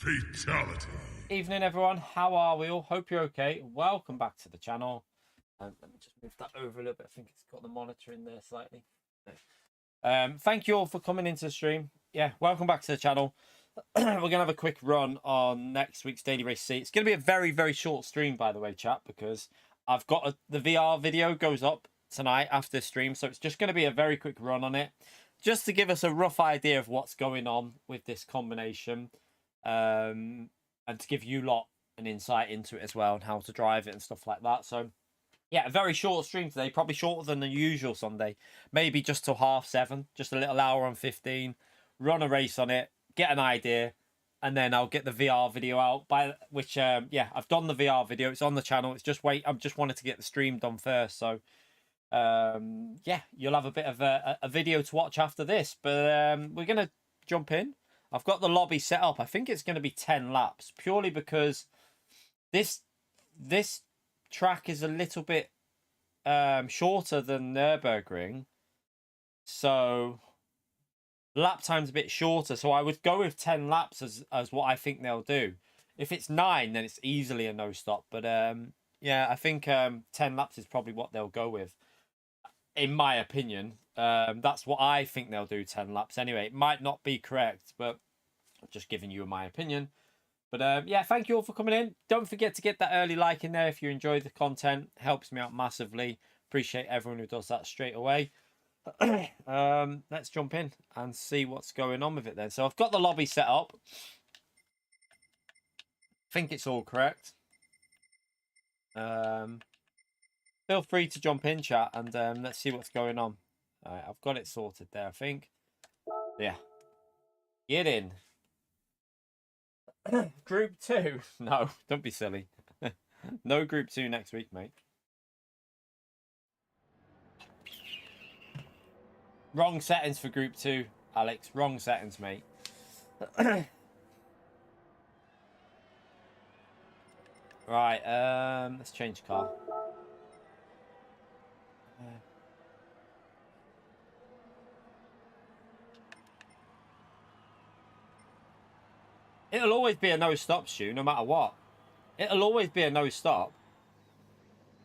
Fatality. Evening everyone, how are we all? Hope you're okay. Welcome back to the channel. Let me just move that over a little bit. I think it's got the monitor in there slightly. Thank you all for coming into the stream. Yeah, welcome back to the channel. We're gonna have a quick run on next week's Daily Race C. It's gonna be a very short stream, by the way, chat, because I've got the VR video goes up tonight after the stream, so it's just gonna be a very quick run on it, just to give us a rough idea of what's going on with this combination. And to give you lot an insight into it as well and how to drive it and stuff like that. So yeah, a very short stream today, probably shorter than the usual Sunday, maybe just till 7:30, just a little hour on 15, run a race on it, get an idea, and then I'll get the VR video out, by which yeah, I've done the VR video, it's on the channel, it's just I'm just wanted to get the stream done first. So yeah, you'll have a bit of a video to watch after this, but we're gonna jump in. I've got the lobby set up. I think it's going to be 10 laps, purely because this track is a little bit shorter than Nürburgring, so lap time's a bit shorter. So I would go with 10 laps as what I think they'll do. If it's 9, then it's easily a no stop. But yeah, I think 10 laps is probably what they'll go with, in my opinion. That's what I think they'll do, 10 laps anyway. It might not be correct, but I'm just giving you my opinion. But yeah, thank you all for coming in. Don't forget to get that early like in there if you enjoy the content. It helps me out massively. Appreciate everyone who does that straight away. Let's jump in and see what's going on with it then. So I've got the lobby set up. I think it's all correct. Feel free to jump in, chat, and let's see what's going on. Alright, I've got it sorted there, I think. Yeah. Get in. Group 2. No, don't be silly. No Group 2 next week, mate. Wrong settings for Group 2, Alex. Wrong settings, mate. Right, let's change car. It'll always be a no-stop, Stu, no matter what. It'll always be a no-stop.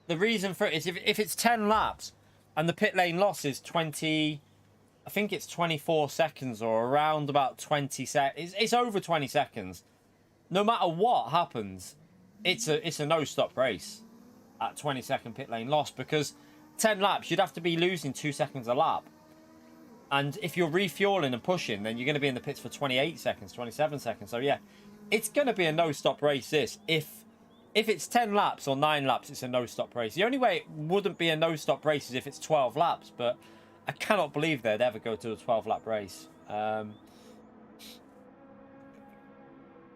The reason for it is if it's 10 laps and the pit lane loss is 20... I think it's 24 seconds or around about 20 seconds. It's over 20 seconds. No matter what happens, it's a no-stop race at 20-second pit lane loss, because 10 laps, you'd have to be losing 2 seconds a lap. And if you're refueling and pushing, then you're going to be in the pits for 28 seconds, 27 seconds. So yeah, it's going to be a no-stop race, this. If it's 10 laps or 9 laps, it's a no-stop race. The only way it wouldn't be a no-stop race is if it's 12 laps. But I cannot believe they'd ever go to a 12-lap race.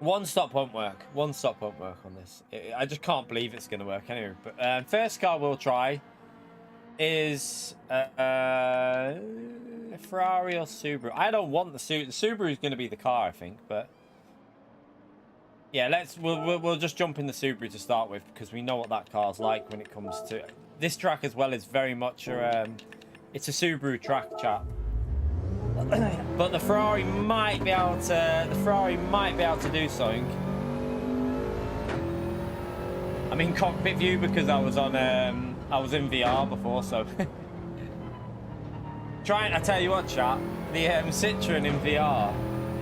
One stop won't work. One stop won't work on this. I just can't believe it's going to work anyway. But first car we'll try is Ferrari or Subaru. I don't want the Subaru. The Subaru is going to be the car, I think. But yeah, we'll just jump in the Subaru to start with, because we know what that car's like when it comes to this track as well. Is very much it's a Subaru track, chat. But the Ferrari might be able to do something. I'm in cockpit view because I was in VR before, so I tell you what, chat, the Citroen in VR,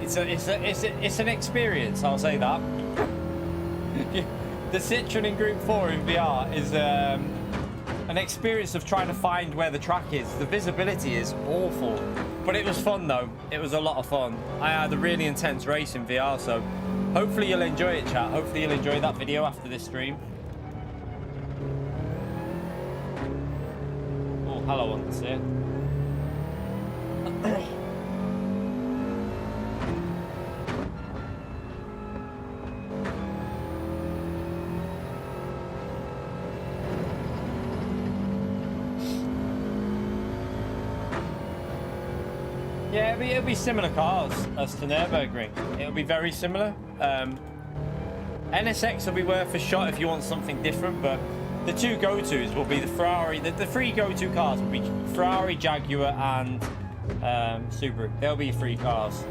it's an experience, I'll say that. The Citroen in Group 4 in VR is an experience of trying to find where the track is. The visibility is awful, but it was fun though. It was a lot of fun. I had a really intense race in VR, so hopefully you'll enjoy it, chat. Hopefully you'll enjoy that video after this stream. Oh, hello, I can see it. Yeah, it'll be similar cars as to Nürburgring. It'll be very similar. NSX will be worth a shot if you want something different, but the two go-tos will be the Ferrari. The three go-to cars will be Ferrari, Jaguar, and Subaru. They'll be three cars.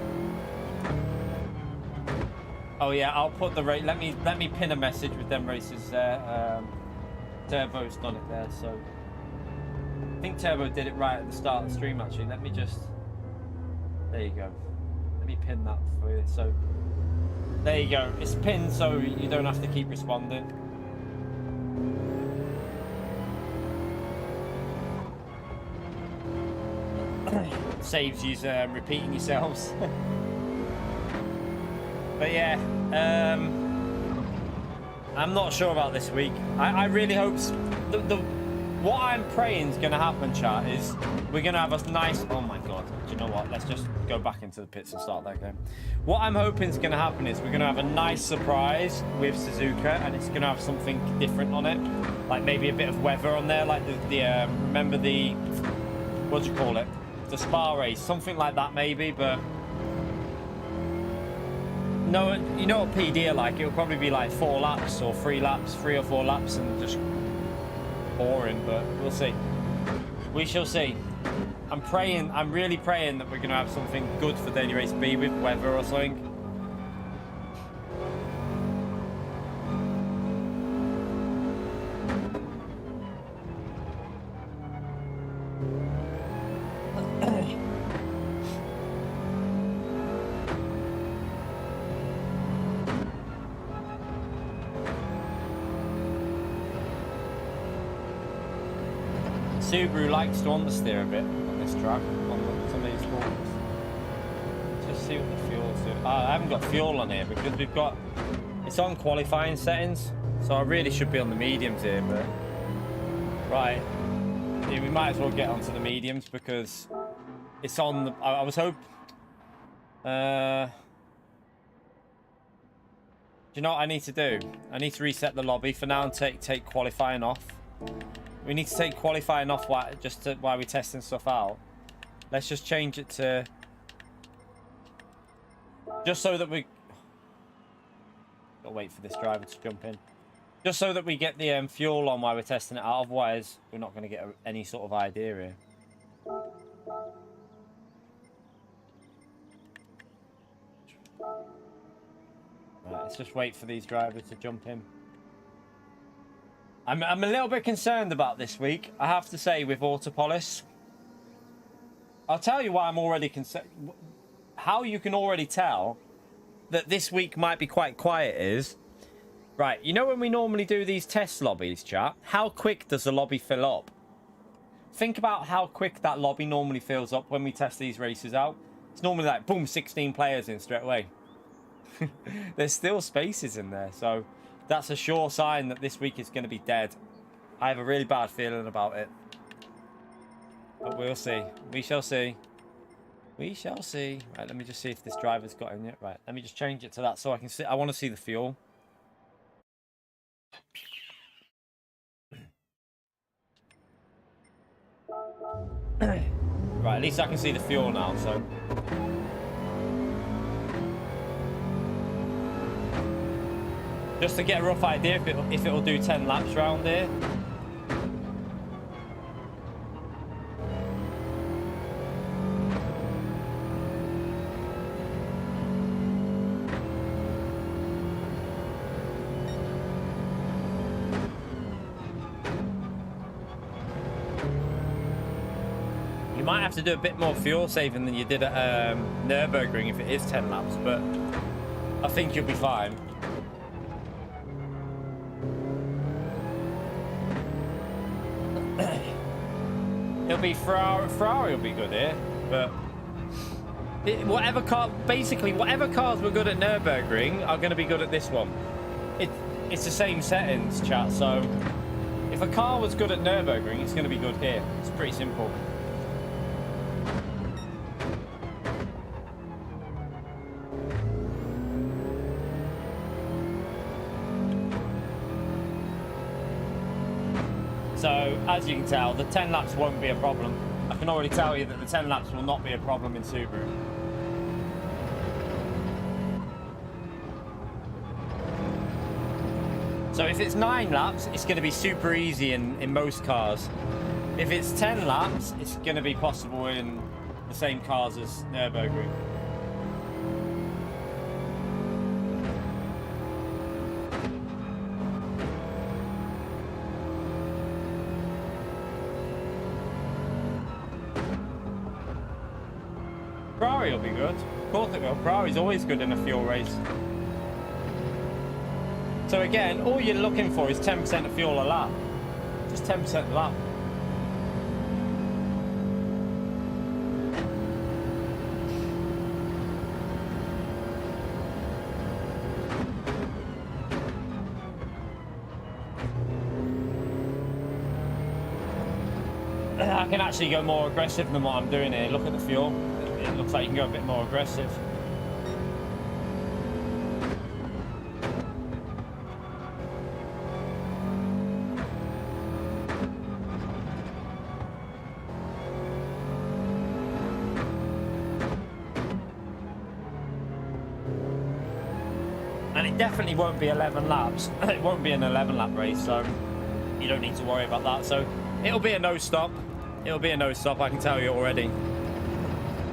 Oh yeah, I'll put the rate. Let me pin a message with them races there. Turbo's done it there, so I think Turbo did it right at the start of the stream. Actually, let me just. There you go. Let me pin that for you. So there you go. It's pinned, so you don't have to keep responding. Saves you repeating yourselves. But yeah, I'm not sure about this week. I really hope what I'm praying is going to happen, chat, is we're going to have a nice... Oh my god, do you know what? Let's just go back into the pits and start that game. What I'm hoping is going to happen is we're going to have a nice surprise with Suzuka, and it's going to have something different on it. Like maybe a bit of weather on there, like remember the... What do you call it? The Spa race, something like that maybe, but... No, you know what PD are like? It'll probably be like 4 laps or 3 laps, 3 or 4 laps, and just boring. But we'll see. We shall see. I'm praying. I'm really praying that we're going to have something good for Daily Race B with weather or something. Subaru likes to understeer a bit on this track, on some of these corners. Just see what the fuel's doing. I haven't got fuel on here because we've got... It's on qualifying settings, so I really should be on the mediums here, but... Right. Yeah, we might as well get onto the mediums because it's on the... I was hoping... Do you know what I need to do? I need to reset the lobby for now and take qualifying off. We need to take qualifying off while we're testing stuff out. Let's just change it to... Just so that we... Gotta wait for this driver to jump in. Just so that we get the fuel on while we're testing it out. Otherwise, we're not going to get any sort of idea here. Right, let's just wait for these drivers to jump in. I'm a little bit concerned about this week, I have to say, with Autopolis. I'll tell you why I'm already concerned. How you can already tell that this week might be quite quiet is... Right, you know when we normally do these test lobbies, chat? How quick does the lobby fill up? Think about how quick that lobby normally fills up when we test these races out. It's normally like, boom, 16 players in straight away. There's still spaces in there, so... That's a sure sign that this week is going to be dead. I have a really bad feeling about it. But we'll see. We shall see. We shall see. Right, let me just see if this driver's got in yet. Right, let me just change it to that so I can see. I want to see the fuel. Right, at least I can see the fuel now, so... Just to get a rough idea if it'll do 10 laps round here. You might have to do a bit more fuel saving than you did at Nürburgring if it is 10 laps, but I think you'll be fine. It'll be Ferrari will be good here, but whatever cars were good at Nürburgring are going to be good at this one. It's the same settings, chat. So if a car was good at Nürburgring, it's going to be good here. It's pretty simple. So, as you can tell, the 10 laps won't be a problem. I can already tell you that the 10 laps will not be a problem in Subaru. So if it's 9 laps, it's going to be super easy in most cars. If it's 10 laps, it's going to be possible in the same cars as Nürburgring. will be good. Of course it will. Ferrari's always good in a fuel race. So again, all you're looking for is 10% of fuel a lap. Just 10% a lap. I can actually go more aggressive than what I'm doing here. Look at the fuel. It looks like you can go a bit more aggressive. And it definitely won't be 11 laps. It won't be an 11 lap race, so you don't need to worry about that. So it'll be a no stop. It'll be a no stop, I can tell you already.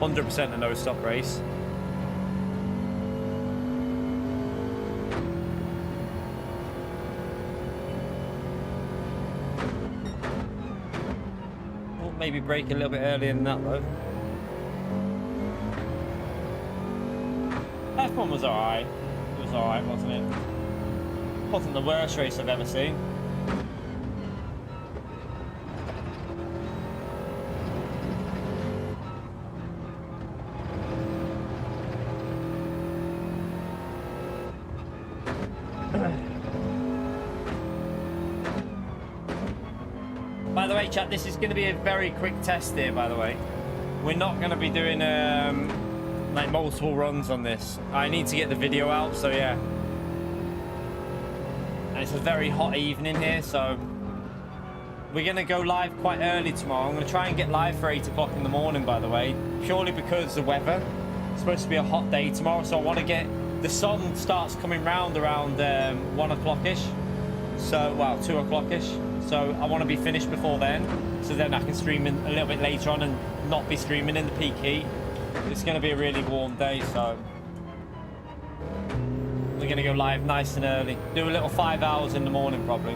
100% a no stop race. We'll maybe brake a little bit earlier than that though. F1 was alright. It was alright, wasn't it? Wasn't the worst race I've ever seen. By the way, chat, this is going to be a very quick test here, by the way. We're not going to be doing like multiple runs on this. I need to get the video out, so yeah. And it's a very hot evening here, so we're going to go live quite early tomorrow. I'm going to try and get live for 8 o'clock in the morning, by the way, purely because the weather. It's supposed to be a hot day tomorrow, so I want to get... The sun starts coming round around 1 o'clock-ish. So, well, 2 o'clock-ish. So I want to be finished before then, so then I can stream in a little bit later on and not be streaming in the peak heat. It's going to be a really warm day, so we're going to go live nice and early. Do a little 5 hours in the morning, probably.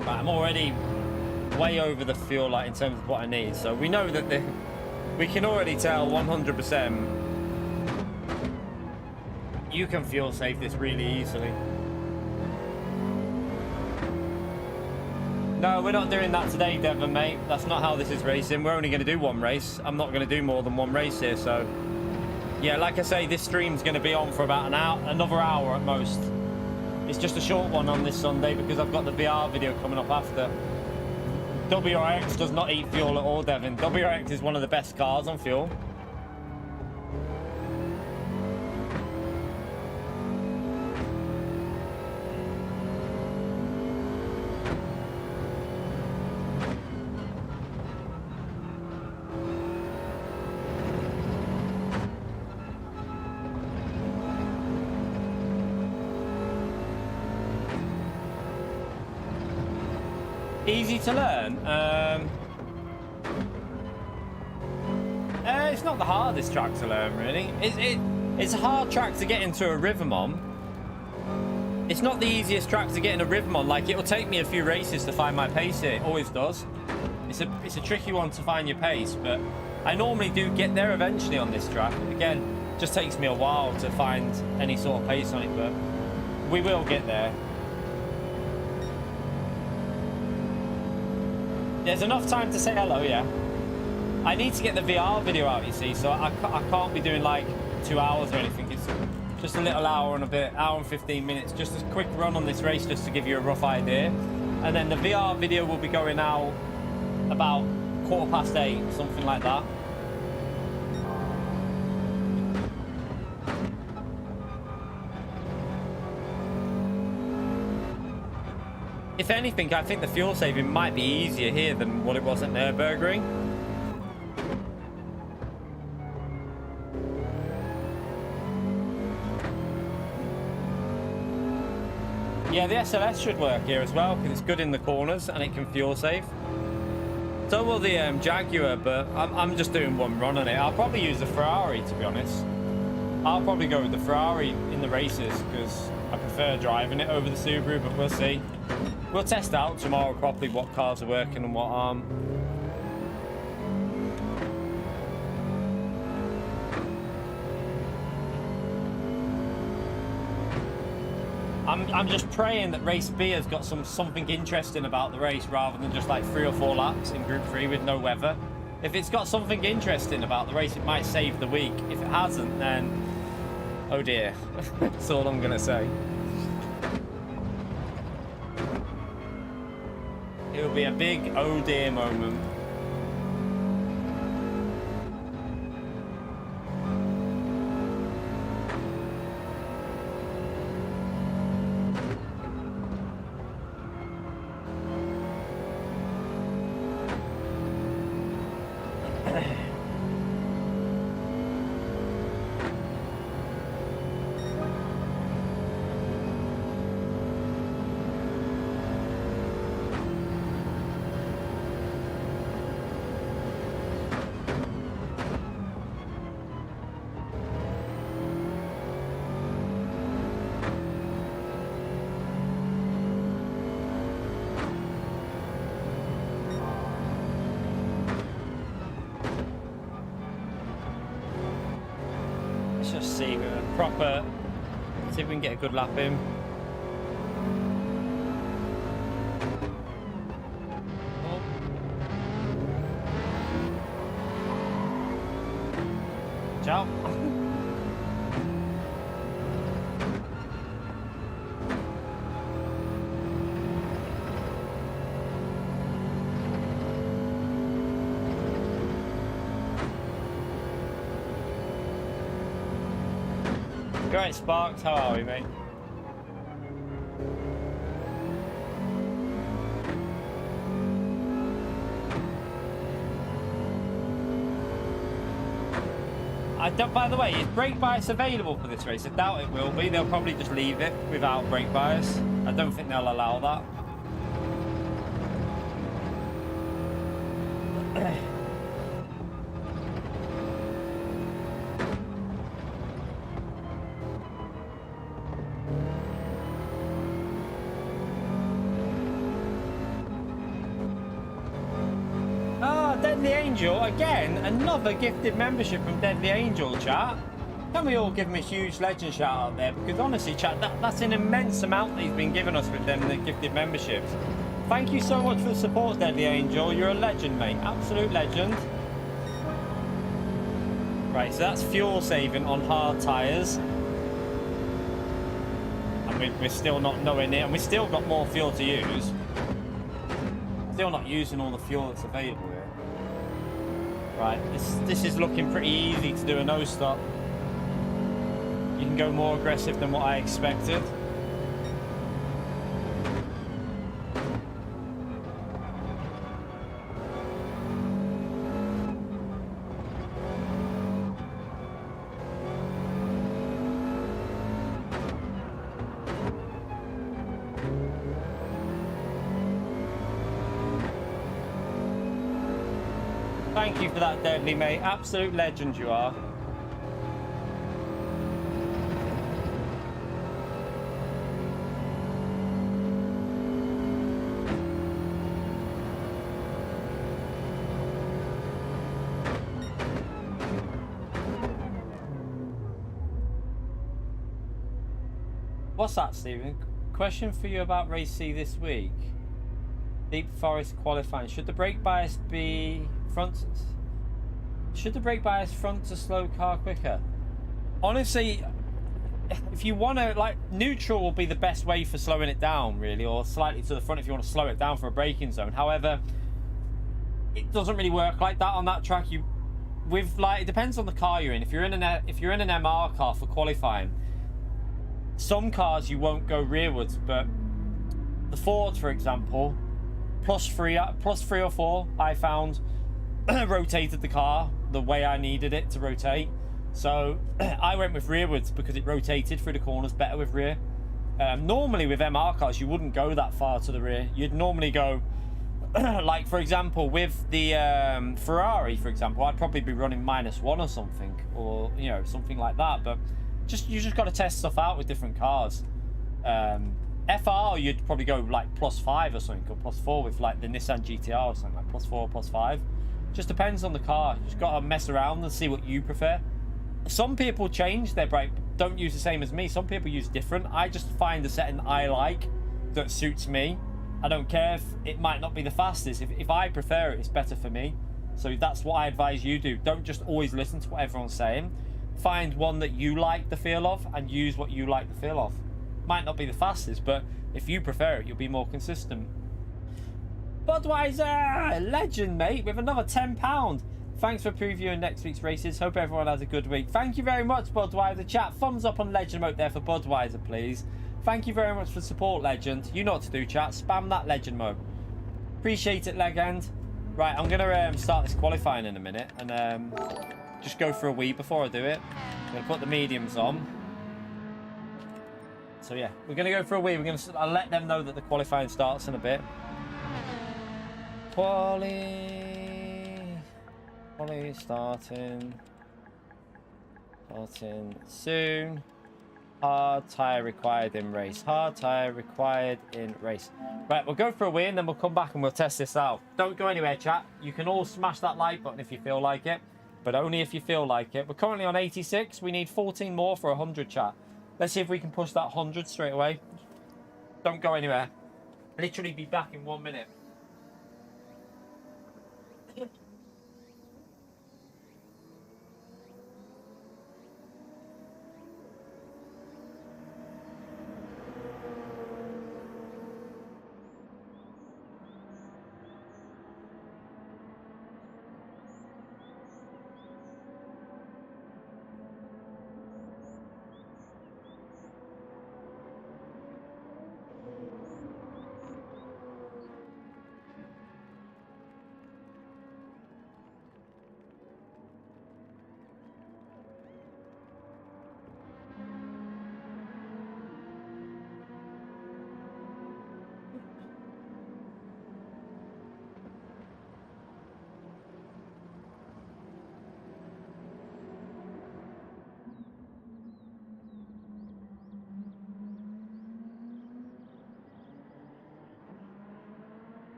Right, I'm already way over the fuel, like in terms of what I need. So we know that we can already tell 100% you can fuel save this really easily. No, we're not doing that today, Devon, mate. That's not how this is racing. We're only going to do one race. I'm not going to do more than one race here, so yeah, like I say, this stream's going to be on for about an hour, another hour at most. It's just a short one on this Sunday because I've got the VR video coming up after. WRX does not eat fuel at all, Devin. WRX is one of the best cars on fuel. Easy to learn. It's not the hardest track to learn, really. It's a hard track to get into a rhythm on. It's not the easiest track to get in a rhythm on. Like, it'll take me a few races to find my pace here. It always does. It's a tricky one to find your pace, but I normally do get there eventually on this track. Again, it just takes me a while to find any sort of pace on it, but we will get there. There's enough time to say hello, yeah. I need to get the VR video out, you see, so I can't be doing like 2 hours or anything. It's just a little hour and a bit, hour and 15 minutes, just a quick run on this race just to give you a rough idea. And then the VR video will be going out about 8:15, something like that. If anything, I think the fuel saving might be easier here than what it was at Nürburgring. Yeah, the SLS should work here as well because it's good in the corners and it can fuel save. So will the Jaguar, but I'm just doing one run on it. I'll probably use the Ferrari, to be honest. I'll probably go with the Ferrari in the races because I prefer prefer driving it over the Subaru, but we'll see. We'll test out tomorrow properly what cars are working and what aren't. I'm just praying that race B has got something interesting about the race rather than just like 3 or 4 laps in Group 3 with no weather. If it's got something interesting about the race, it might save the week. If it hasn't, then oh dear. That's all I'm gonna say. It'll be a big oh dear moment. Just see with a proper, see if we can get a good lap in. Oh. Ciao. Great, Sparks, how are we, mate? I don't, by the way, is brake bias available for this race? I doubt it will be. They'll probably just leave it without brake bias. I don't think they'll allow that. Deadly Angel, again, another gifted membership from Deadly Angel, chat. Can we all give him a huge legend shout out there? Because honestly, chat, that's an immense amount that he's been giving us with them, the gifted memberships. Thank you so much for the support, Deadly Angel. You're a legend, mate. Absolute legend. Right, so that's fuel saving on hard tyres. And we're still not knowing it, and we've still got more fuel to use. Still not using all the fuel that's available here. Right, this is looking pretty easy to do a no stop. You can go more aggressive than what I expected. Thank you for that, Deadly, mate. Absolute legend you are. What's that, Stephen? Question for you about race C this week. Deep Forest qualifying. Should the brake bias be front? Should the brake bias front to slow car quicker? Honestly, if you want to, like, neutral will be the best way for slowing it down, really, or slightly to the front if you want to slow it down for a braking zone. However, it doesn't really work like that on that track. It depends on the car you're in. If you're in an MR car for qualifying, some cars you won't go rearwards, but the Ford, for example, plus three or four, I found rotated the car the way I needed it to rotate. So I went with rearwards because it rotated through the corners better with rear. Normally with MR cars you wouldn't go that far to the rear. You'd normally go like, for example, with the Ferrari, for example, I'd probably be running -1 or something, or, you know, something like that. But you just got to test stuff out with different cars. FR, you'd probably go like +5 or something, or +4 with like the Nissan GTR or something, like +4, +5. Just depends on the car. You just gotta mess around and see what you prefer. Some people change their brake, don't use the same as me. Some people use different. I just find the setting I like that suits me. I don't care if it might not be the fastest. If I prefer it, it's better for me. So that's what I advise you do. Don't just always listen to what everyone's saying. Find one that you like the feel of and use what you like the feel of. Might not be the fastest, but if you prefer it, you'll be more consistent. Budweiser, legend, mate, with another £10. Thanks for previewing next week's races. Hope everyone has a good week. Thank you very much, Budweiser. Chat, thumbs up on legend mode there for Budweiser, please. Thank you very much for support, legend. You know what to do, chat. Spam that legend mode. Appreciate it, legend. Right, I'm gonna start this qualifying in a minute and just go for a wee before I do it. I'm gonna put the mediums on. So yeah, we're gonna go for a wee. I'll let them know that the qualifying starts in a bit. Quali starting soon. Hard tire required in race. Hard tire required in race. Right, we'll go for a wee and then we'll come back and we'll test this out. Don't go anywhere, chat. You can all smash that like button if you feel like it, but only if you feel like it. We're currently on 86. We need 14 more for 100, chat. Let's see if we can push that 100 straight away. Don't go anywhere. Literally be back in 1 minute.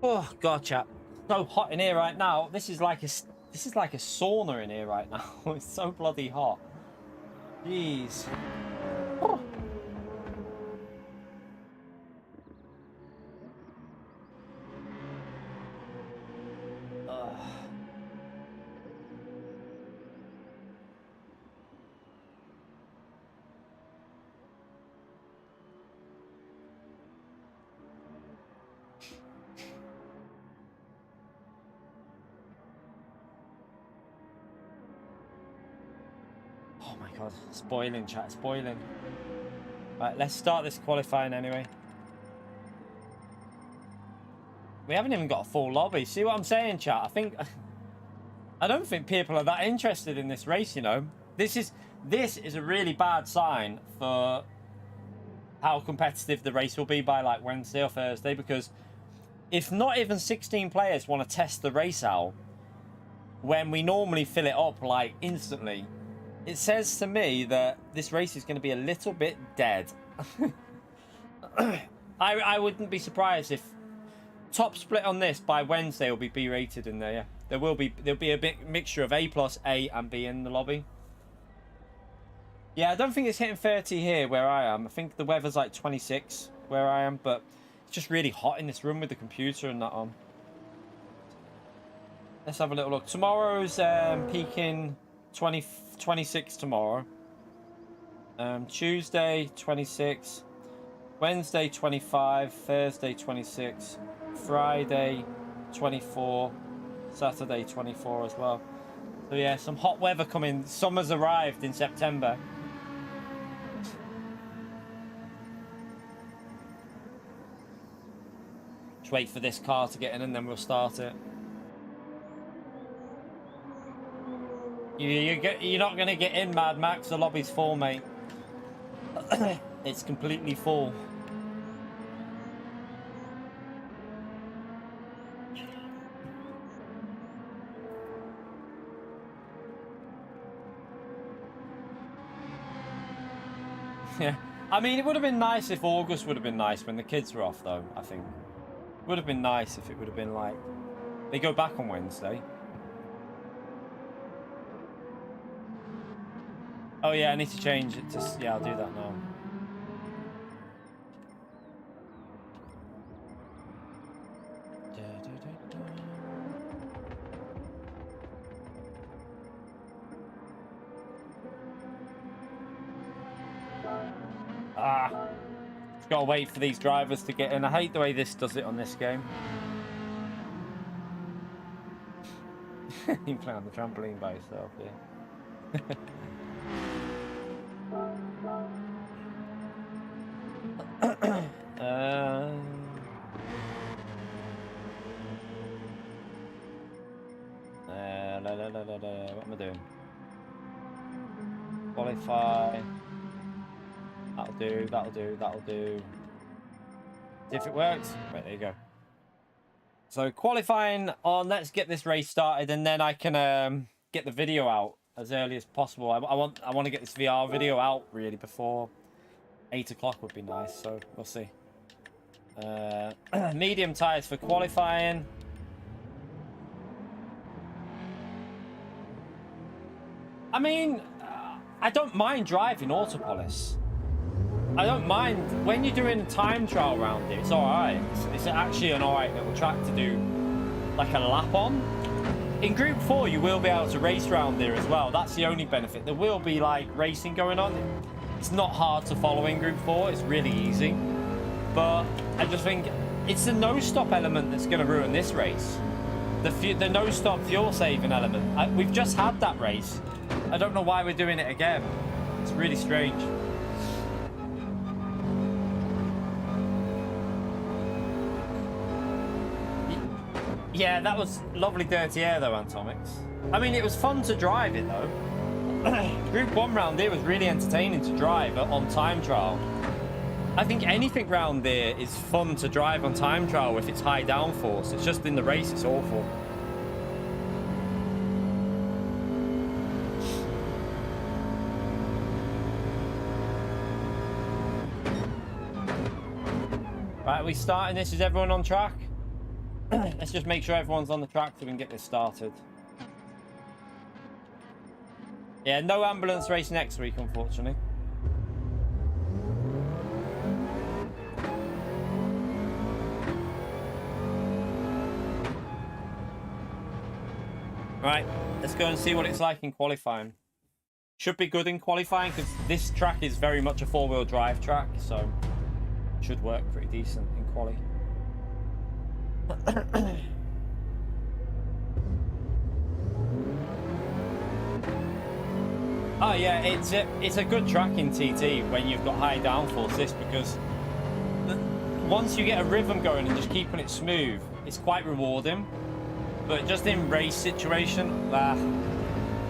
Oh god, chat. So hot in here right now. This is like a sauna in here right now. It's so bloody hot. Jeez. Oh. Oh my god, spoiling, chat, spoiling. Right, let's start this qualifying anyway. We haven't even got a full lobby. See what I'm saying, chat? I don't think people are that interested in this race, you know. This is a really bad sign for how competitive the race will be by like Wednesday or Thursday, because if not even 16 players want to test the race out when we normally fill it up like instantly, it says to me that this race is going to be a little bit dead. I wouldn't be surprised if top split on this by Wednesday will be B rated in there. Yeah, there'll be a big mixture of A+, A and B in the lobby. Yeah, I don't think it's hitting 30 here where I am. I think the weather's like 26 where I am, but it's just really hot in this room with the computer and that on. Let's have a little look. Tomorrow's peaking 26 tomorrow. Tuesday 26, Wednesday 25, Thursday 26, Friday 24, Saturday 24 as well. So yeah, some hot weather coming. Summer's arrived in September. Just wait for this car to get in and then we'll start it. You're not going to get in, Mad Max. The lobby's full, mate. It's completely full. Yeah. I mean, it would have been nice if August would have been nice when the kids were off, though, I think. It would have been nice if it would have been like... They go back on Wednesday. Oh, yeah, I need to change it to... Yeah, I'll do that now. Just gotta wait for these drivers to get in. I hate the way this does it on this game. You play on the trampoline by yourself, yeah. What am I doing? Qualify. That'll do, that'll do, that'll do. See if it works. Right, there you go. So qualifying on, let's get this race started, and then I can get the video out as early as possible. I want to get this VR video out really before 8 o'clock would be nice. So we'll see. Medium tires for qualifying. I mean, I don't mind driving Autopolis. I don't mind when you're doing a time trial round it. It's all right. It's actually an all right little track to do like a lap on. In Group 4, you will be able to race around there as well. That's the only benefit. There will be like racing going on. It's not hard to follow in Group 4. It's really easy. But I just think it's the no-stop element that's going to ruin this race. The no-stop fuel-saving element. We've just had that race. I don't know why we're doing it again. It's really strange. Yeah, that was lovely dirty air though, Antomix. I mean, it was fun to drive it though. Group 1 round here was really entertaining to drive on time trial. I think anything round there is fun to drive on time trial if it's high downforce. It's just in the race, it's awful. Right, are we starting this? Is everyone on track? Let's just make sure everyone's on the track so we can get this started. Yeah, no ambulance race next week, unfortunately. Right, let's go and see what it's like in qualifying. Should be good in qualifying because this track is very much a four-wheel drive track, so should work pretty decent in quali. Oh yeah, it's a good track in TT when you've got high downforce this, because once you get a rhythm going and just keeping it smooth, it's quite rewarding. But just in race situation,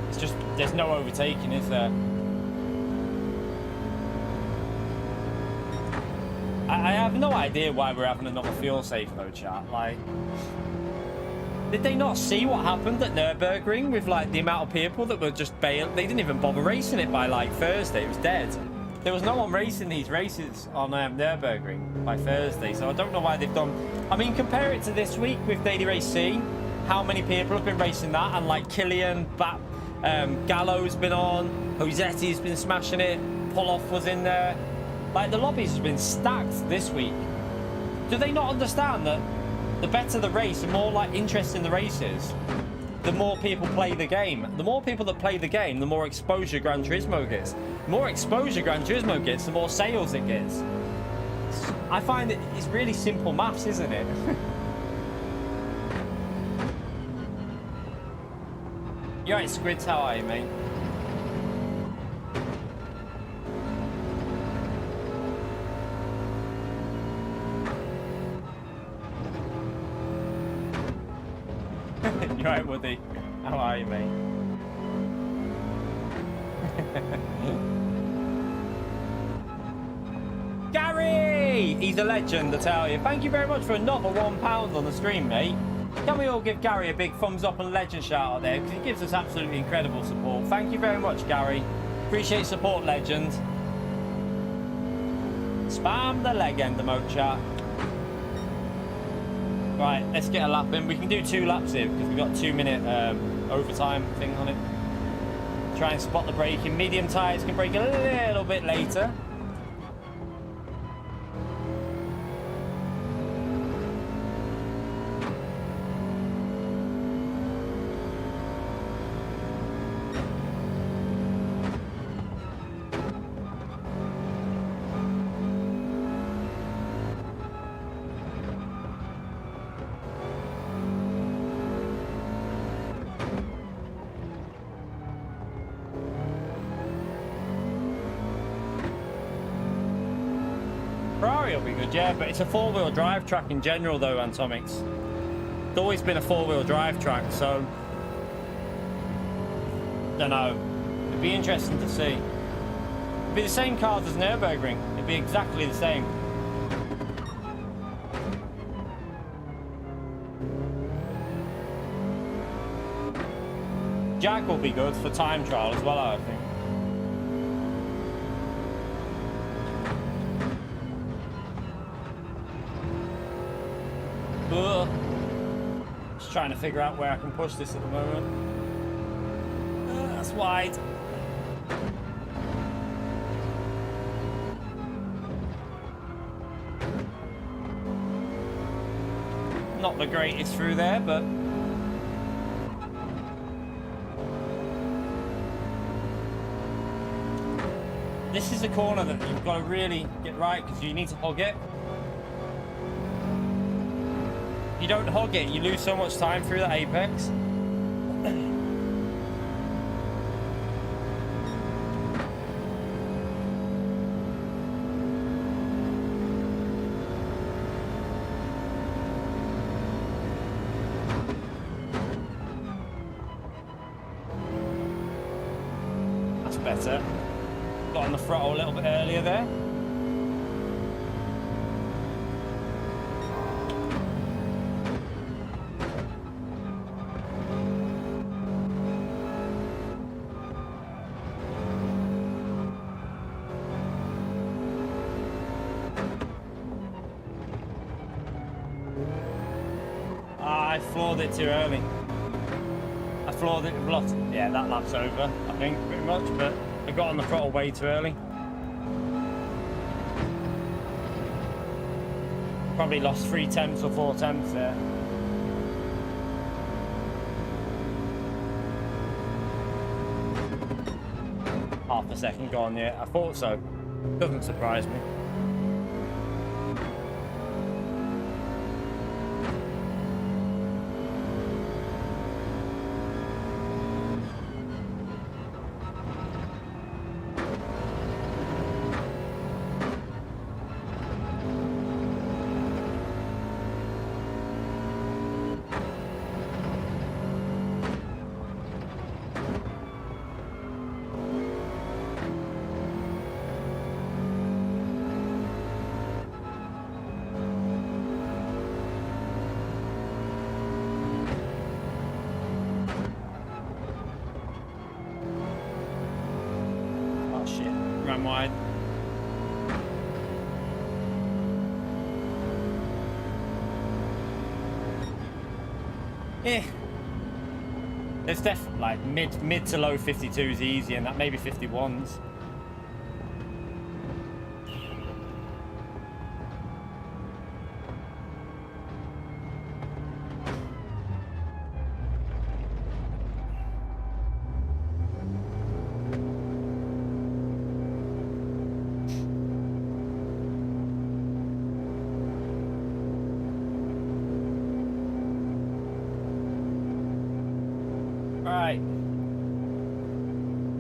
it's just, there's no overtaking, is there? I have no idea why we're having another fuel safe though, chat. Like, did they not see what happened at Nürburgring with like the amount of people that were just bailed? They didn't even bother racing it by like Thursday. It was dead. There was no one racing these races on Nürburgring by Thursday, so I don't know why they've done. I mean, compare it to this week with Daily Race C. How many people have been racing that? And like Killian, Gallo's been on, Josetti's been smashing it, Poloff was in there. Like, the lobbies has been stacked this week. Do they not understand that the better the race, the more like interest in the races, the more people play the game? The more people that play the game, the more exposure Gran Turismo gets. The more exposure Gran Turismo gets, the more sales it gets. I find it's really simple maths, isn't it? You're right, Squids, how are you, mate? You're right, Woody. How are you, mate? Gary! He's a legend, I tell you. Thank you very much for another £1 on the stream, mate. Can we all give Gary a big thumbs up and legend shout out there? Because he gives us absolutely incredible support. Thank you very much, Gary. Appreciate support, legend. Spam the leg end emote chat. Right, let's get a lap in. We can do 2 laps here because we've got a 2-minute overtime thing on it. Try and spot the braking. Medium tyres can brake a little bit later. Will be good, yeah, but it's a 4-wheel drive track in general though, Antomics. It's always been a 4-wheel drive track, so don't know. It'd be interesting to see. It'd be the same cars as Nürburgring. It'd be exactly the same. Jack will be good for time trial as well, I think. Just trying to figure out where I can push this at the moment. That's wide. Not the greatest through there, but this is a corner that you've got to really get right because you need to hog it. If you don't hog it, you lose so much time through the apex. That's better. Got on the throttle a little bit earlier there. I floored it too early. I floored it with lots. Yeah, that lap's over, I think, pretty much, but I got on the throttle way too early. Probably lost 3/10 or 4/10 there. Half a second gone, yeah. I thought so. Doesn't surprise me. Ran wide. Yeah. There's definitely like mid to low 52s easy, and that maybe 51s.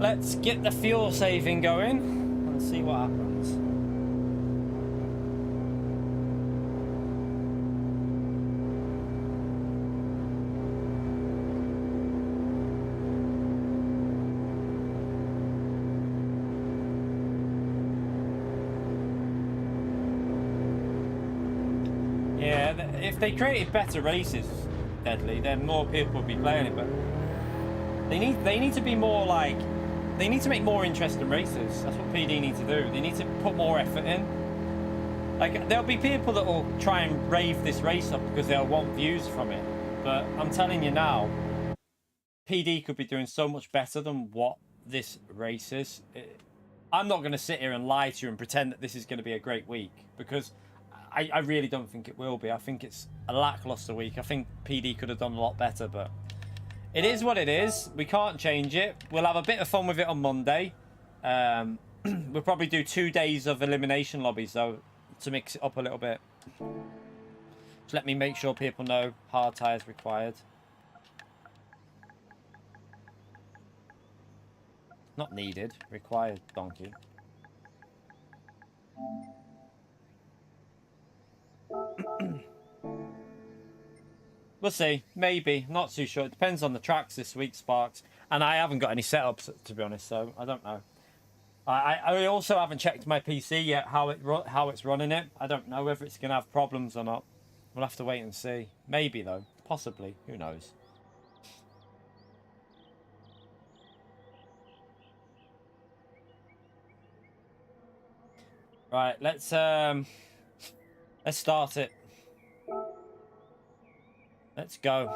Let's get the fuel saving going and see what happens. Yeah, if they created better races, Deadly, then more people would be playing it, but they need to be more like, they need to make more interesting races. That's what PD need to do. They need to put more effort in. Like, there'll be people that will try and rave this race up because they'll want views from it. But I'm telling you now, PD could be doing so much better than what this race is. I'm not going to sit here and lie to you and pretend that this is going to be a great week, because I really don't think it will be. I think it's a lackluster week. I think PD could have done a lot better, but it is what it is. We can't change it. We'll have a bit of fun with it on Monday. We'll probably do 2 days of elimination lobbies, though, to mix it up a little bit. Just let me make sure people know hard tires required. Not needed, required, donkey. We'll see, maybe, not too sure. It depends on the tracks this week, Sparks. And I haven't got any setups, to be honest, so I don't know. I also haven't checked my PC yet, how it's running it. I don't know whether it's going to have problems or not. We'll have to wait and see. Maybe, though. Possibly. Who knows? Right, let's start it. Let's go.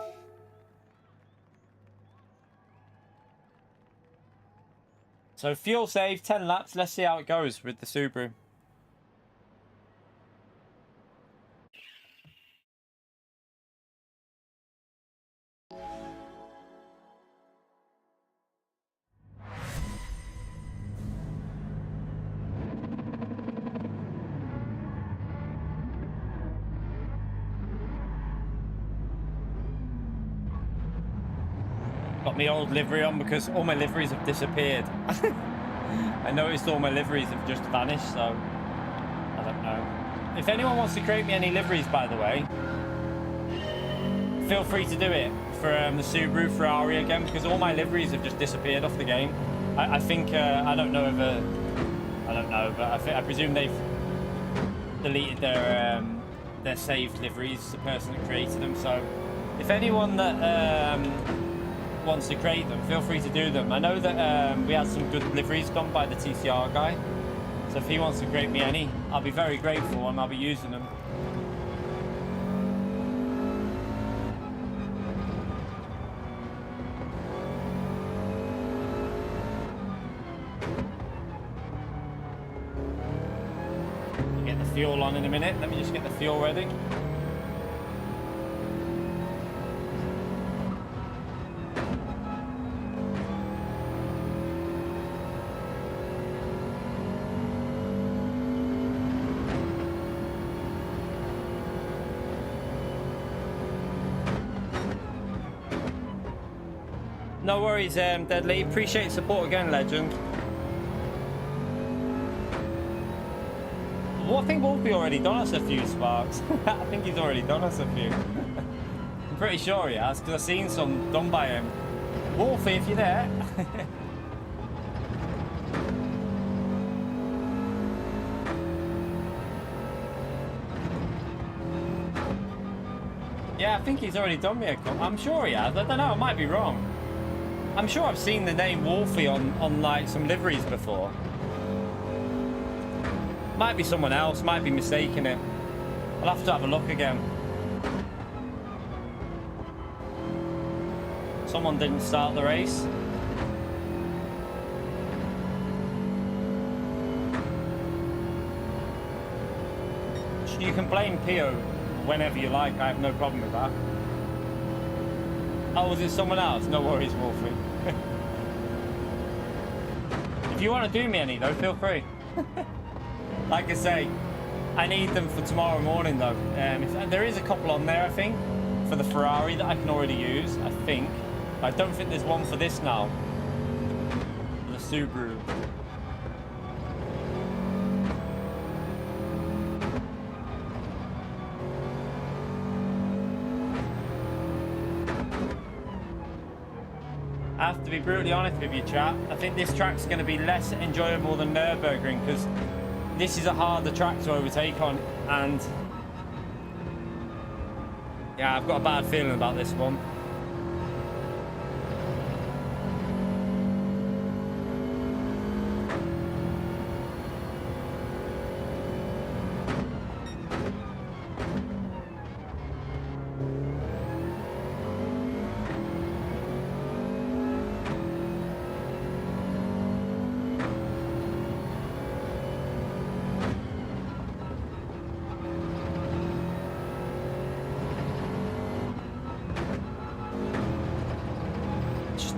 So fuel save, 10 laps. Let's see how it goes with the Subaru. Got my old livery on because all my liveries have disappeared. I noticed all my liveries have just vanished, so I don't know. If anyone wants to create me any liveries, by the way, feel free to do it for the Subaru Ferrari again, because all my liveries have just disappeared off the game. I think, I don't know if, I don't know, but I presume they've deleted their saved liveries, the person that created them. So if anyone that wants to create them, feel free to do them. I know that we had some good liveries done by the TCR guy, so if he wants to create me any, I'll be very grateful and I'll be using them. Get the fuel on in a minute. Let me just get the fuel ready. No worries, Deadly. Appreciate support again, legend. Well, I think Wolfie already done us a few, Sparks. I think he's already done us a few. I'm pretty sure he has, because I've seen some done by him. Wolfie, if you're there. Yeah, I think he's already done me a couple. I'm sure he has. I don't know, I might be wrong. I'm sure I've seen the name Wolfie on like some liveries before. Might be someone else, might be mistaking it. I'll have to have a look again. Someone didn't start the race. You can blame Pio whenever you like, I have no problem with that. Oh, was it someone else? No worries, Wolfie. If you want to do me any, though, feel free. Like I say, I need them for tomorrow morning, though. If, there is a couple on there, I think, for the Ferrari that I can already use, I think. I don't think there's one for this now. The Subaru. I have to be brutally honest with you, chat. I think this track's going to be less enjoyable than Nürburgring, because this is a harder track to overtake on, and yeah, I've got a bad feeling about this one.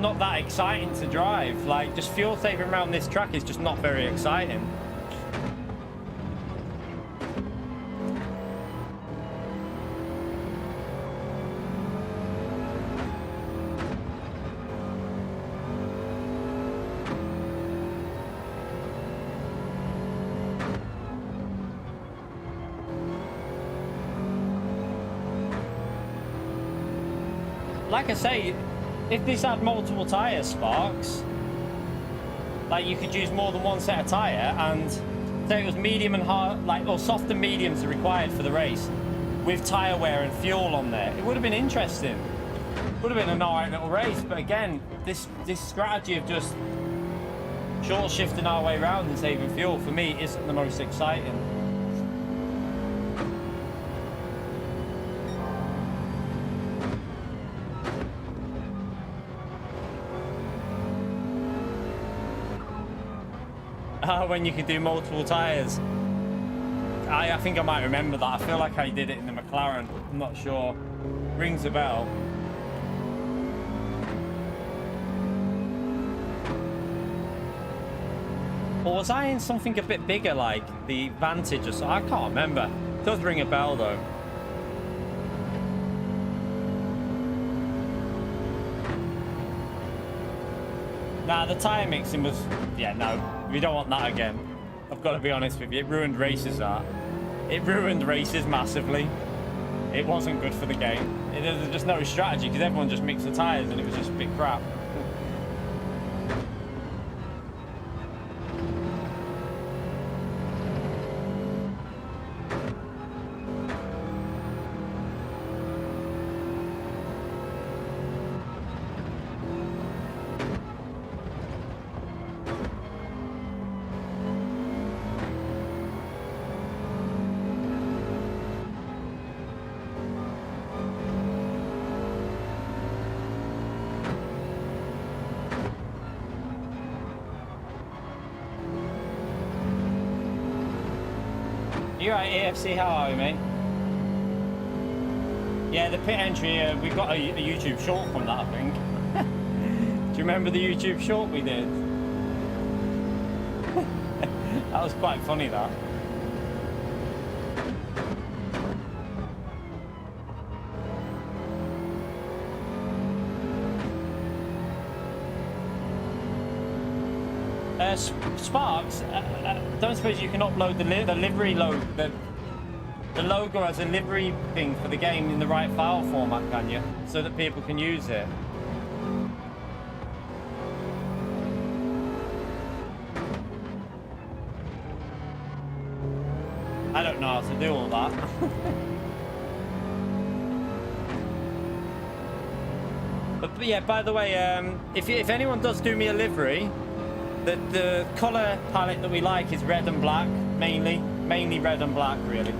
not that exciting to drive. Like, just fuel saving around this track is just not very exciting. Like I say, if this had multiple tyres, Sparks, like you could use more than one set of tyre, and say it was medium and hard, like, or soft and mediums are required for the race, with tyre wear and fuel on there, it would have been interesting. Would have been a alright little race, but again, this strategy of just short shifting our way around and saving fuel for me isn't the most exciting. When you could do multiple tyres. I think I might remember that. I feel like I did it in the McLaren. I'm not sure. Rings a bell. Or was I in something a bit bigger, like the Vantage or so? I can't remember. It does ring a bell though. Nah, the tyre mixing was... Yeah, no. We don't want that again. I've got to be honest with you. It ruined races, that. It ruined races massively. It wasn't good for the game. There's just no strategy, because everyone just mixed the tyres and it was just a big crap. You right, AFC? How are we, mate? Yeah, the pit entry, we got a YouTube short from that, I think. Do you remember the YouTube short we did? That was quite funny, that. Sparks, don't suppose you can upload the livery logo, the logo as a livery thing for the game in the right file format, can you? So that people can use it. I don't know how to do all that. But yeah, by the way, if anyone does do me a livery, the colour palette that we like is red and black, mainly red and black, really.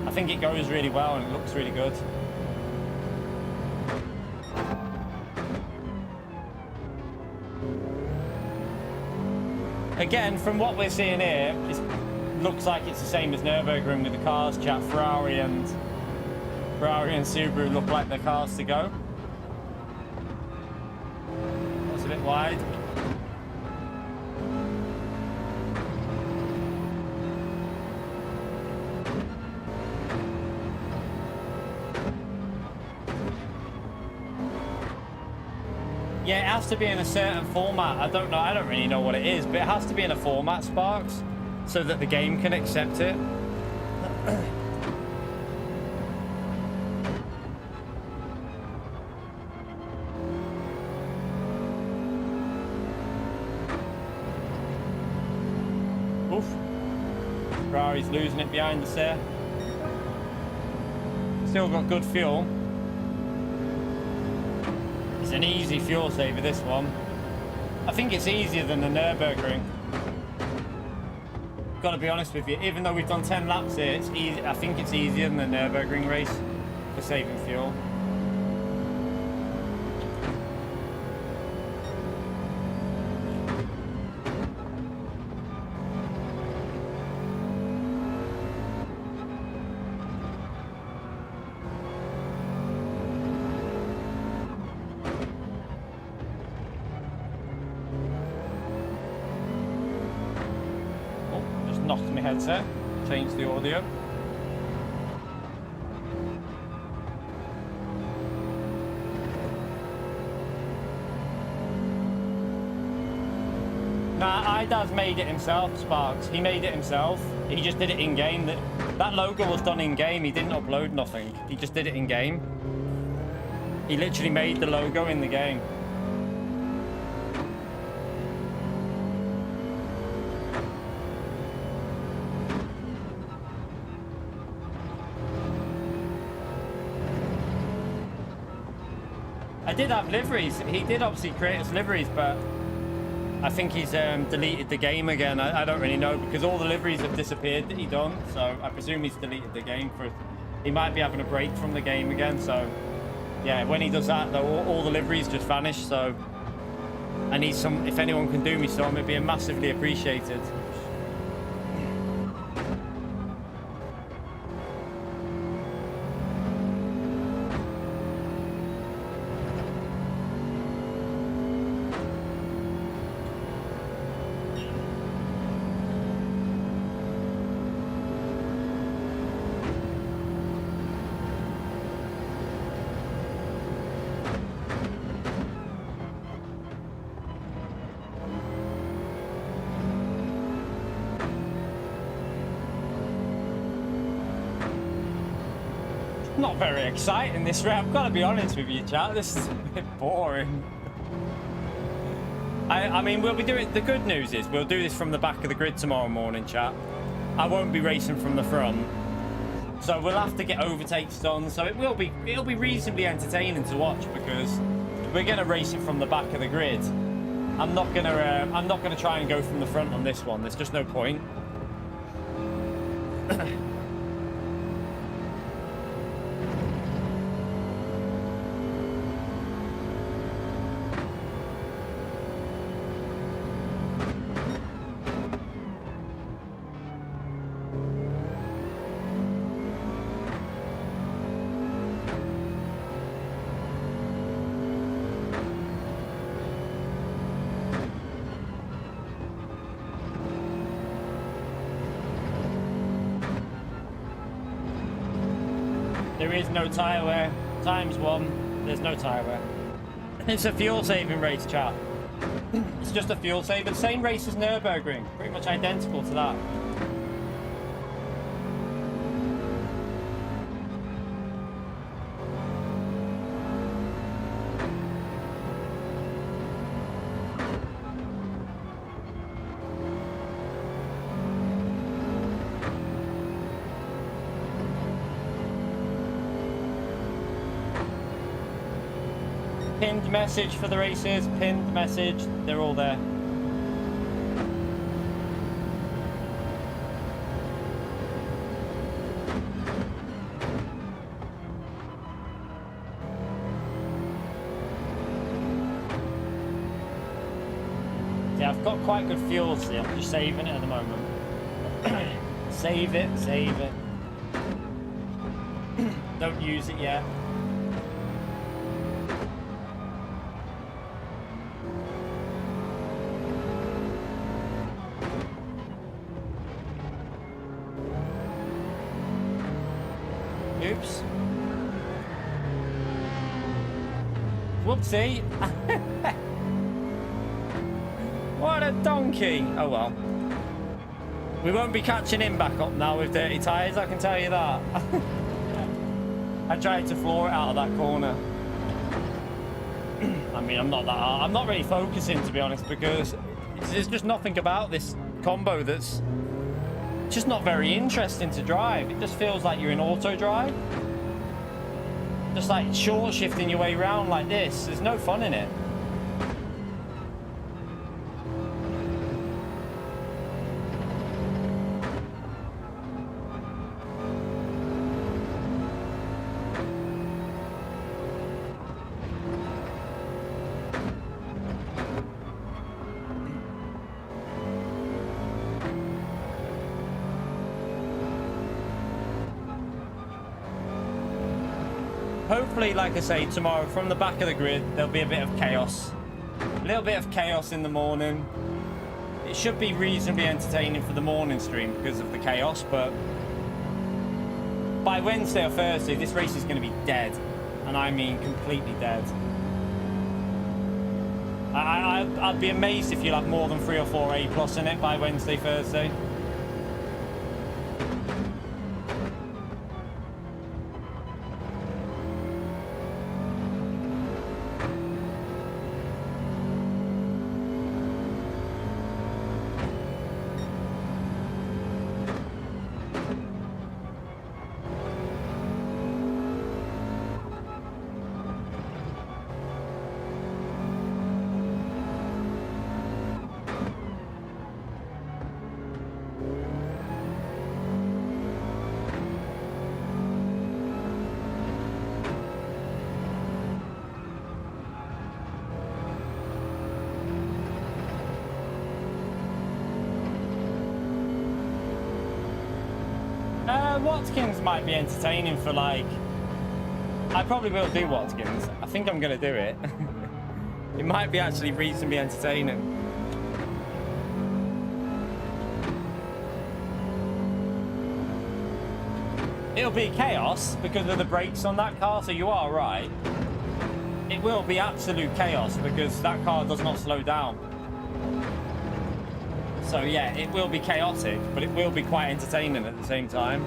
I think it goes really well and it looks really good. Again, from what we're seeing here, it looks like it's the same as Nürburgring with the cars, chat. Ferrari and Subaru look like the cars to go. That's a bit wide. Yeah, it has to be in a certain format. I don't know. I don't really know what it is, but it has to be in a format, Sparks, so that the game can accept it. Oof. Ferrari's losing it behind us there. Still got good fuel. It's an easy fuel saver, this one. I think it's easier than the Nürburgring. Gotta be honest with you, even though we've done 10 laps here, it's easy. I think it's easier than the Nürburgring race for saving fuel. knocked my headset. Changed the audio. Nah, iDad's made it himself, Sparks. He made it himself. He just did it in game. That logo was done in game. He didn't upload nothing. He just did it in game. He literally made the logo in the game. I did have liveries. He did obviously create us liveries, but I think he's deleted the game again. I don't really know, because all the liveries have disappeared that he done. So I presume he's deleted the game. He might be having a break from the game again. So yeah, when he does that, though, all the liveries just vanish. So I need some. If anyone can do me some, it'd be massively appreciated. Not very exciting this round. I've got to be honest with you, chat. This is a bit boring. I mean, we'll be doing. The good news is we'll do this from the back of the grid tomorrow morning, chat. I won't be racing from the front, so we'll have to get overtakes done. So it'll be reasonably entertaining to watch, because we're gonna race it from the back of the grid. I'm not gonna try and go from the front on this one. There's just no point. There is no tyre wear. ×1. There's no tyre wear. It's a fuel saving race, chat. It's just a fuel saving. Same race as Nürburgring. Pretty much identical to that. Pinned message for the races, pinned message, they're all there. Yeah, I've got quite good fuel still, I'm just saving it at the moment. Save it, save it. Don't use it yet. Oops. Whoopsie. What a donkey. Oh well. We won't be catching him back up now with dirty tyres, I can tell you that. I tried to floor it out of that corner. I mean, I'm not really focusing, to be honest, because there's just nothing about this combo that's just not very interesting to drive. It just feels like you're in auto drive. Just like short shifting your way around like this. There's no fun in it. Hopefully, like I say, tomorrow from the back of the grid, there'll be a bit of chaos. A little bit of chaos in the morning. It should be reasonably entertaining for the morning stream because of the chaos, but by Wednesday or Thursday, this race is going to be dead. And I mean completely dead. I'd be amazed if you'll have more than 3 or 4 A+ in it by Wednesday, Thursday. Watkins might be entertaining for like... I probably will do Watkins. I think I'm going to do it. It might be actually reasonably entertaining. It'll be chaos because of the brakes on that car, so you are right. It will be absolute chaos because that car does not slow down. So yeah, it will be chaotic, but it will be quite entertaining at the same time.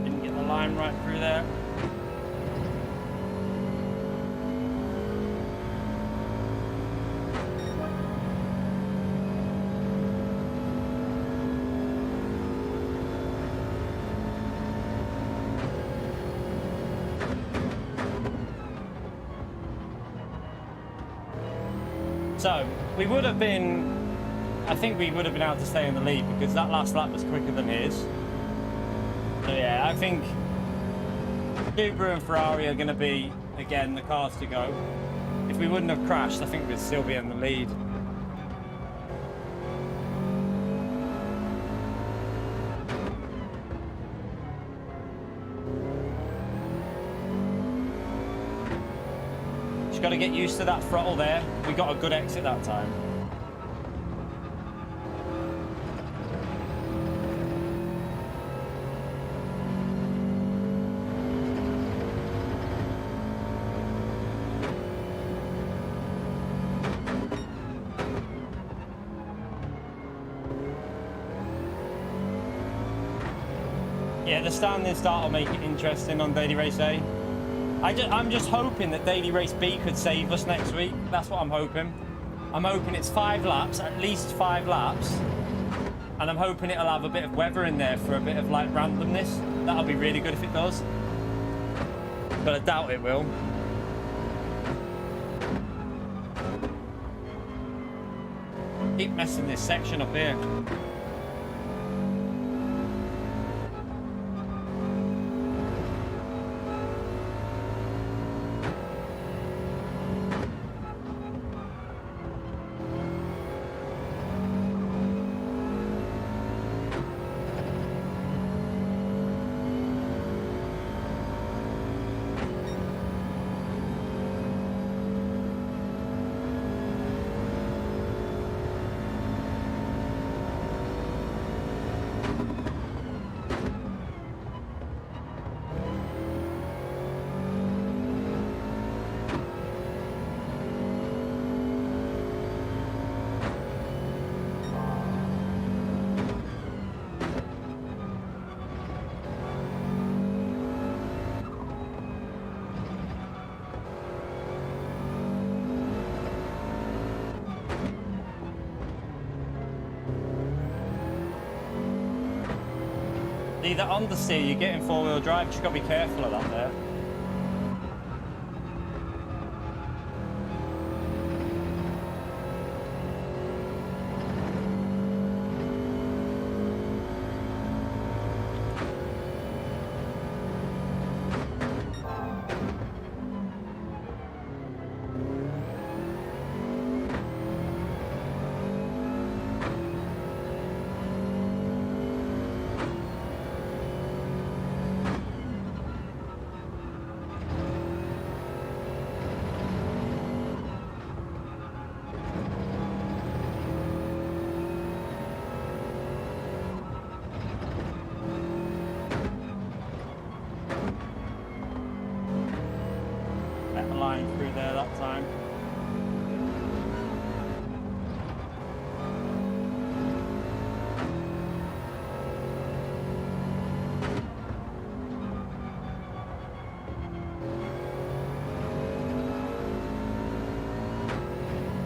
Didn't get the line right through there. So, we would have been... I think we would have been able to stay in the lead because that last lap was quicker than his. So yeah, I think Subaru and Ferrari are going to be, again, the cars to go. If we wouldn't have crashed, I think we'd still be in the lead. Just got to get used to that throttle there. We got a good exit that time. Yeah, the standing start will make it interesting on Daily Race A. I'm just hoping that Daily Race B could save us next week. That's what I'm hoping. I'm hoping it's 5 laps, at least 5 laps. And I'm hoping it'll have a bit of weather in there for a bit of like randomness. That'll be really good if it does. But I doubt it will. Keep messing this section up here. That understeer, you're getting 4-wheel drive, you've got to be careful of that there. better line through there that time.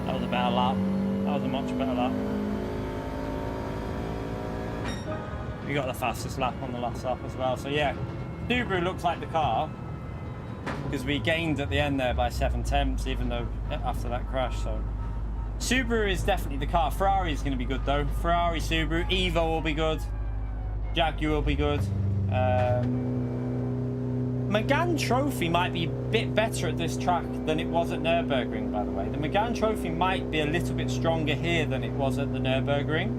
That was a better lap. That was a much better lap. We got the fastest lap on the last lap as well. So yeah, Subaru looks like the car because we gained at the end there by 7/10, even though after that crash. So Subaru is definitely the car. Ferrari is going to be good though. Ferrari, Subaru, Evo will be good. Jaguar will be good. Megane Trophy might be a bit better at this track than it was at Nürburgring, by the way. The Megane Trophy might be a little bit stronger here than it was at the Nürburgring.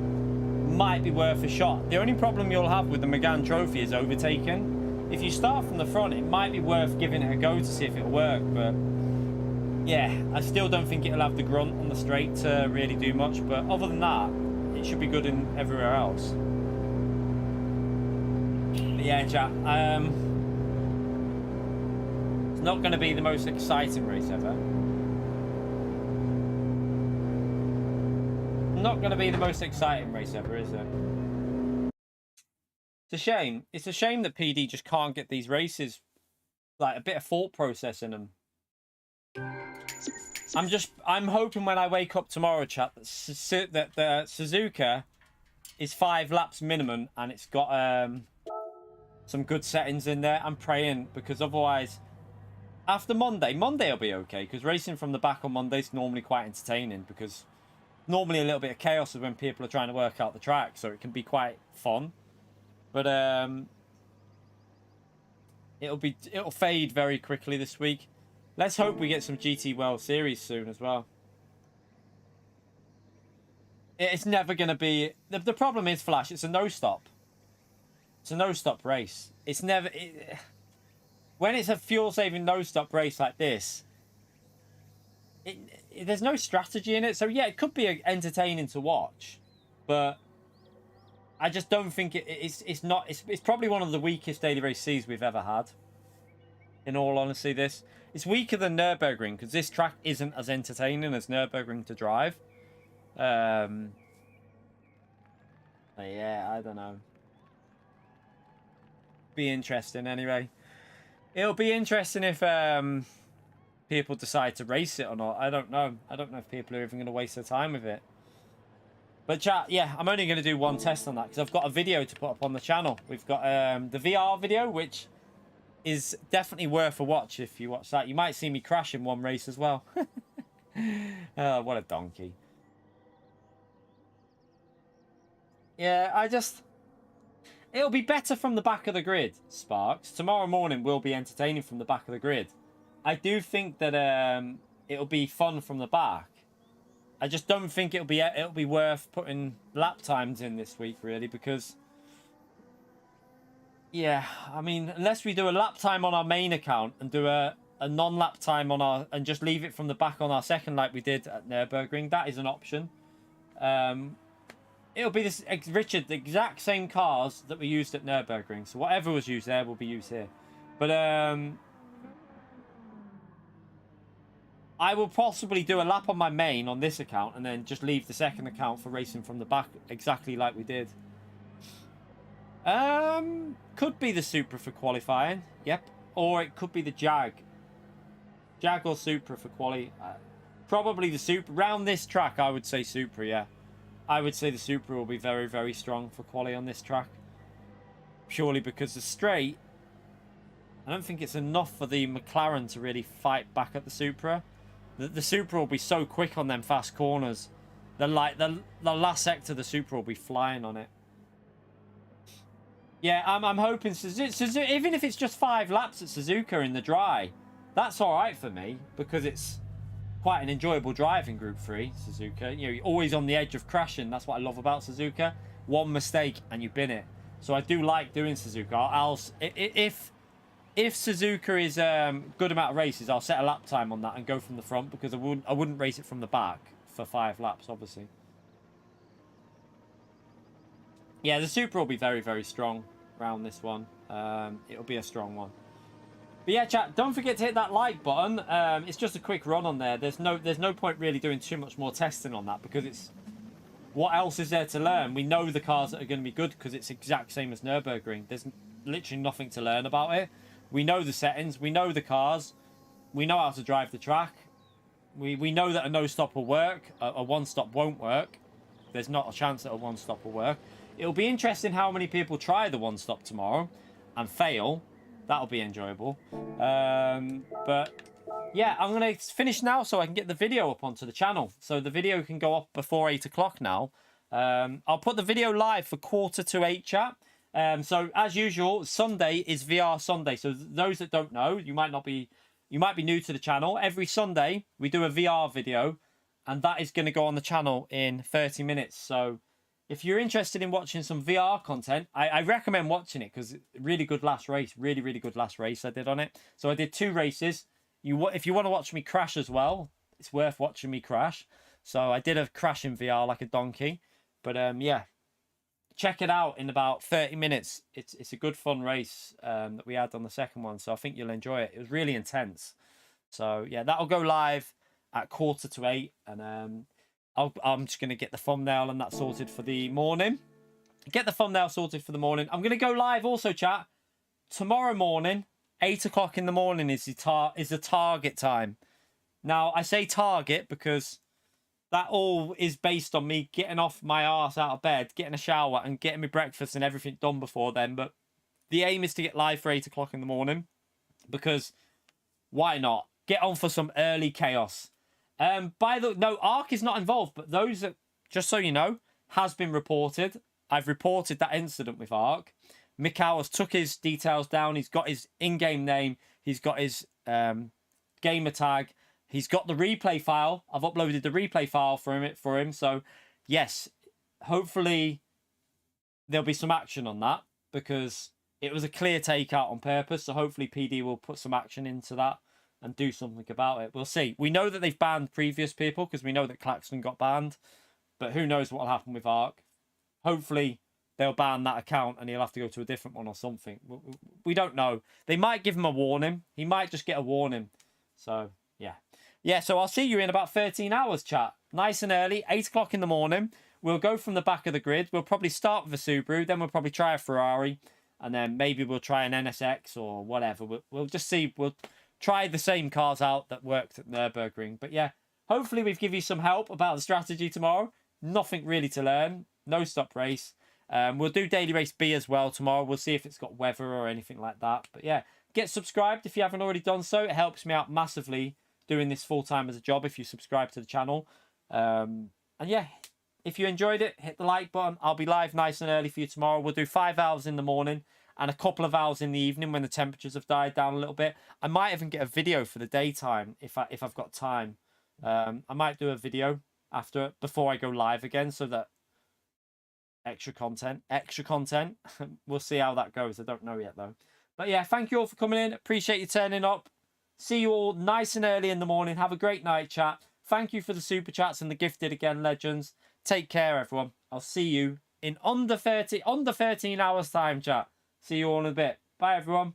Might be worth a shot. The only problem you'll have with the Megane Trophy is overtaking. If you start from the front, it might be worth giving it a go to see if it'll work, but yeah, I still don't think it'll have the grunt on the straight to really do much, but other than that, it should be good in everywhere else. But yeah, chat, it's not going to be the most exciting race ever. Not going to be the most exciting race ever, is it? It's a shame. It's a shame that PD just can't get these races, like, a bit of thought process in them. I'm hoping when I wake up tomorrow, chat, that the Suzuka is 5 laps minimum and it's got some good settings in there. I'm praying, because otherwise, after Monday will be okay, because racing from the back on Monday is normally quite entertaining, because normally a little bit of chaos is when people are trying to work out the track, so it can be quite fun. But it'll fade very quickly this week. Let's hope we get some GT World Series soon as well. It's never going to be... The problem is, Flash, it's a no-stop. It's a no-stop race. It's never... when it's a fuel-saving no-stop race like this, there's no strategy in it. So, yeah, it could be entertaining to watch. But I just don't think it's probably one of the weakest daily race Cs we've ever had. In all honesty, this... It's weaker than Nürburgring, because this track isn't as entertaining as Nürburgring to drive. But yeah, I don't know. Be interesting anyway. It'll be interesting if people decide to race it or not. I don't know. I don't know if people are even going to waste their time with it. But chat, yeah, I'm only going to do one test on that because I've got a video to put up on the channel. We've got the VR video, which is definitely worth a watch if you watch that. You might see me crash in one race as well. What a donkey. Yeah, it'll be better from the back of the grid, Sparks. Tomorrow morning will be entertaining from the back of the grid. I do think that it'll be fun from the back. I just don't think it'll be worth putting lap times in this week, really, because... Yeah, I mean, unless we do a lap time on our main account and do a non-lap time on our... and just leave it from the back on our second like we did at Nürburgring, that is an option. It'll be this, Richard, the exact same cars that we used at Nürburgring. So whatever was used there will be used here. But I will possibly do a lap on my main on this account and then just leave the second account for racing from the back exactly like we did. Could be the Supra for qualifying. Yep. Or it could be the Jag. Jag or Supra for quali. Probably the Supra. Round this track, I would say Supra, yeah. I would say the Supra will be very, very strong for quali on this track. Purely because the straight, I don't think it's enough for the McLaren to really fight back at the Supra. The Supra will be so quick on them fast corners. The last sector, the Supra will be flying on it. Yeah, I'm hoping Suzuka, even if it's just 5 laps at Suzuka in the dry, that's all right for me because it's quite an enjoyable drive in Group 3, Suzuka. You know, you're always on the edge of crashing. That's what I love about Suzuka. One mistake and you bin it. So I do like doing Suzuka. If Suzuka is good amount of races, I'll set a lap time on that and go from the front because I wouldn't race it from the back for 5 laps, obviously. Yeah, the Supra will be very, very strong around this one. It'll be a strong one. But yeah, chat, don't forget to hit that like button. It's just a quick run on there. There's no point really doing too much more testing on that, because it's, what else is there to learn? We know the cars that are going to be good because it's exact same as Nürburgring. There's literally nothing to learn about it. We know the settings. We know the cars. We know how to drive the track. We know that a no-stop will work. A one-stop won't work. There's not a chance that a one-stop will work. It'll be interesting how many people try the one-stop tomorrow and fail. That'll be enjoyable. But yeah, I'm going to finish now so I can get the video up onto the channel. So the video can go up before 8 o'clock now. I'll put the video live for 7:45, chat. So as usual, Sunday is VR Sunday. So those that don't know, you might be new to the channel. Every Sunday we do a VR video, and that is going to go on the channel in 30 minutes. So if you're interested in watching some VR content, I recommend watching it, because really good last race. Really, really good last race I did on it. So I did 2 races. If you want to watch me crash as well, it's worth watching me crash. So I did a crash in VR like a donkey. But yeah, check it out in about 30 minutes. It's a good fun race that we had on the second one. So I think you'll enjoy it. It was really intense. So yeah, that'll go live at 7:45. And I'm just going to get the thumbnail and that sorted for the morning. Get the thumbnail sorted for the morning. I'm going to go live also, chat. Tomorrow morning, 8 o'clock in the morning is the target time. Now, I say target because that all is based on me getting off my arse out of bed, getting a shower and getting my breakfast and everything done before then. But the aim is to get live for 8 o'clock in the morning, because why not? Get on for some early chaos. No, ARC is not involved, but those that, just so you know, has been reported. I've reported that incident with ARC. Mikau has took his details down. He's got his in-game name. He's got his gamer tag. He's got the replay file. I've uploaded the replay file for him. So, yes, hopefully there'll be some action on that, because it was a clear takeout on purpose. So hopefully PD will put some action into that and do something about it. We'll see. We know that they've banned previous people, because we know that Klaxon got banned. But who knows what will happen with ARC. Hopefully they'll ban that account and he'll have to go to a different one or something. We don't know. They might give him a warning. He might just get a warning. So, yeah. Yeah, so I'll see you in about 13 hours, chat. Nice and early, 8 o'clock in the morning. We'll go from the back of the grid. We'll probably start with a Subaru. Then we'll probably try a Ferrari. And then maybe we'll try an NSX or whatever. We'll just see. We'll try the same cars out that worked at Nürburgring. But yeah, hopefully we've given you some help about the strategy tomorrow. Nothing really to learn. No stop race. We'll do Daily Race B as well tomorrow. We'll see if it's got weather or anything like that. But yeah, get subscribed if you haven't already done so. It helps me out massively doing this full-time as a job if you subscribe to the channel. And yeah, if you enjoyed it, hit the like button. I'll be live nice and early for you tomorrow. We'll do 5 hours in the morning and a couple of hours in the evening when the temperatures have died down a little bit. I might even get a video for the daytime if I've got time. I might do a video before I go live again, so that extra content. We'll see how that goes. I don't know yet though. But yeah, thank you all for coming in. Appreciate you turning up. See you all nice and early in the morning. Have a great night, chat. Thank you for the super chats and the gifted again, legends. Take care, everyone. I'll see you in under 13 hours time, chat. See you all in a bit. Bye, everyone.